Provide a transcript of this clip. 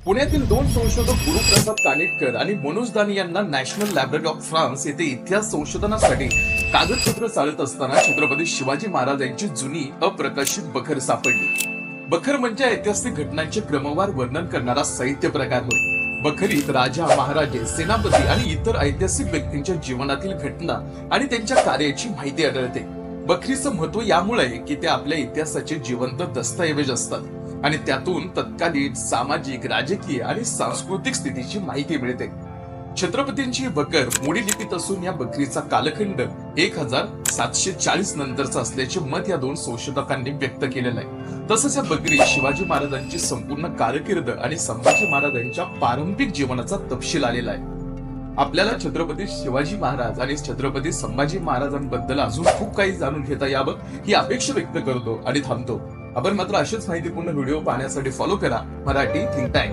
पुण्यातील दोन संशोधक गुरुप्रसाद कानिटकर आणि मनोज दानी यांना नॅशनल लायब्ररी ऑफ फ्रान्स येथे इतिहास संशोधनासाठी कागदपत्र चालत असताना छत्रपती शिवाजी महाराज यांची जुनी अप्रकाशित बखर सापडली. बखर म्हणजे ऐतिहासिक घटनांचे क्रमवार वर्णन करणारा साहित्य प्रकार होय. बखरीत राजा, महाराजे, सेनापती आणि इतर ऐतिहासिक व्यक्तींच्या जीवनातील घटना आणि त्यांच्या कार्याची माहिती आढळते. बखरीचं महत्व यामुळे आहे की ते आपल्या इतिहासाचे जिवंत दस्तऐवज असतात आणि त्यातून तत्कालीन सामाजिक, राजकीय आणि सांस्कृतिक स्थितीची माहिती मिळते. छत्रपतींची बखर मोडी लिपीत असून या बखरीचा कालखंड 1740 नंतरचा असल्याचे मत या दोन संशोधकांनी व्यक्त केलेलं आहे. तसंच या बखरीत शिवाजी महाराजांची संपूर्ण कारकीर्द आणि संभाजी महाराजांच्या पारंपरिक जीवनाचा तपशील आलेला आहे. आपल्याला छत्रपती शिवाजी महाराज आणि छत्रपती संभाजी महाराजांबद्दल अजून खूप काही जाणून घेता यावं ही अपेक्षा व्यक्त करतो आणि थांबतो. आपण मात्र अशाच माहितीपूर्ण व्हिडिओ पाहण्यासाठी फॉलो करा मराठी थिंक टँक.